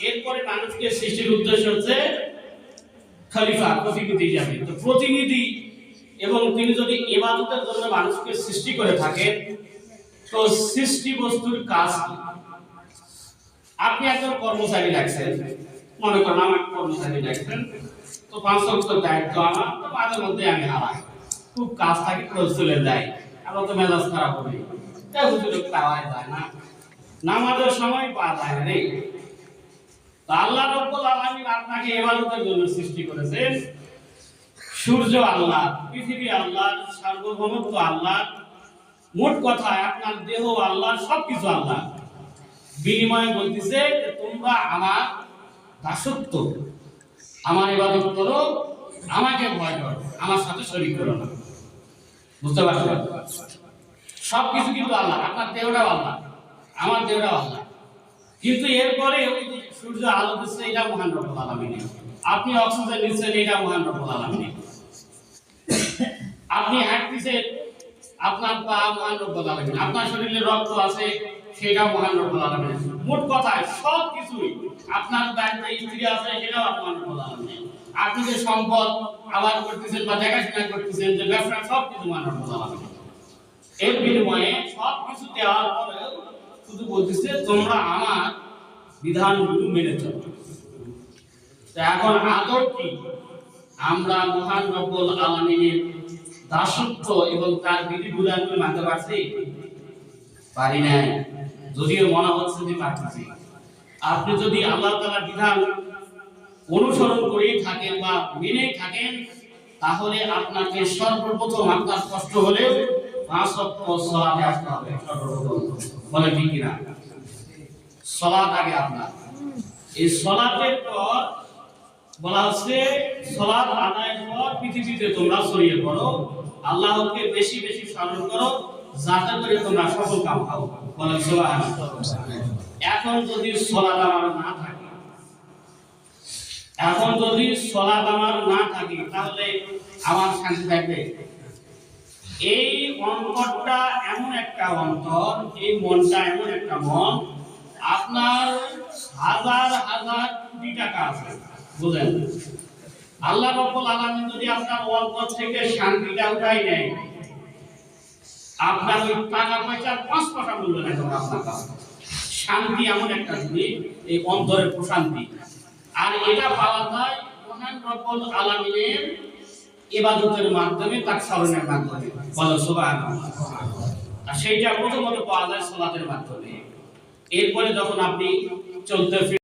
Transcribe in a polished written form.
এরপরে মানুষকে সৃষ্টির উদ্দেশ্য হচ্ছে খলিফা, প্রতিনিধি হিসাবে। তো প্রতিনিধি এবং তিনি যদি ইবাদতের জন্য মানুষকে সৃষ্টি করে থাকেন, তো সৃষ্টি বস্তুর কাজ কি? আপনি একজন কর্মচারী রাখছেন, মনে করেন আমার কর্মচারী রাখছেন, তো 5 ওয়াক্ত দায়িত্ব আমার, তো মাঝে মধ্যে আমি হারাই, খুব কাজ থাকে, ক্লোজ চলে যায়, আবার তো মেজাজ খারাপ হবে, তাই হুজুর পাওয়া যায় না, নামাজের সময় পাওয়া যায় না রে। তো আল্লাহ রাব্বুল আলামিন আপনাকে ইবাদতের জন্য সৃষ্টি করেছেন। সূর্য আল্লাহ, পৃথিবী আল্লাহ, সার্বভৌমত্ব আল্লাহ, মোট কথা আপনার দেহ আল্লাহ, সবকিছু আল্লাহ। বিনিময়ে বলতেছে যে তোমরা আমার দাসত্ব, আমার ইবাদত করো, আমাকে ভয় করো, আমার সাথে শরীক করো না। বুঝতে পারছেন? সবকিছু কিন্তু আল্লাহ, আপনার দেহটাও আল্লাহ, আমার দেহটাও আল্লাহ। কিন্তু এরপরে ওই যে সূর্য আলো দিচ্ছে, এটা মহান রব্বুল আলামিনের। আপনি অক্সিজেন নিচ্ছেন, এটা মহান রব্বুল আলামিনের। আপনি হাঁটতেছেন, আপনার পা মহান রব্বুল আলামিন। আপনার শরীরে রক্ত আছে, সেটা মহান রব্বুল আলামিন। মোট কথা সব কিছুই আপনার দায়িত্বে স্ত্রী আছে, সেটাও মহান রব্বুল আলামিন। আপনি যে সম্পদ আবাদ করতেছেন বা দেখাশোনা করতেছেন, যে ব্যবসা, সব কিছু মহান রব্বুল আলামিন। এর বিনিময়ে সব কিছু দেওয়ার পরেও শুধু বলতেছে তোমরা আমার বিধানগুলো মেনে চলো। এখন আদর কি? আমরা মহান রব্বুল আলামিনের দাসত্ব এবং তার বিধিবিধানগুলো মানতে পারছি? পারি নাই, যদিও মনে হচ্ছে যে পারতেছি। আপনি যদি আল্লাহ তাআলার বিধান অনুসরণ করেই থাকেন বা মেনেই থাকেন, তাহলে আপনাকে সর্বপ্রথম আপনার কষ্ট হলে 5 ওয়াক্ত সালাতে আসতে হবে। সর্বপ্রথম বলে ঠিক কিনা? সালাত আগে আপনার। এই সালাতের পর বলা হচ্ছে সালাত আদায়ের পর পৃথিবীতে তোমরা ছড়িয়ে পড়ো, আল্লাহকে বেশি বেশি স্মরণ করো, যাতে করে তোমরা সফল কাম পাও। বলেন সুবহানাল্লাহ। এখন যদি সালাত আমার না থাকে, তাহলে আমার শান্তি থাকবে? এই অন্তরটা এমন একটা অন্তর, এই মনটা এমন একটা মন, আপনার হাজার হাজার কোটি টাকা আছে, বুঝলেন? আল্লাহ রাব্বুল আলামিন যদি আপনার অন্তর থেকে শান্তিটা উঠাই নেয়, আপনার ওই টাকা পয়সা 5 পয়সা মূল্য নাই আপনার কাছে। শান্তি এমন একটা জিনিস, এই অন্তরের প্রশান্তি, আর এটা পাওয়া যায় মহান রব্বুল আলামিনের ইবাদতের মাধ্যমে, তার স্মরণের মাধ্যমে। বলো সুবহানাল্লাহ। আর সেইটা প্রথমত পাওয়া যায় সালাতের মাধ্যমে। এরপরে যখন আপনি চলতে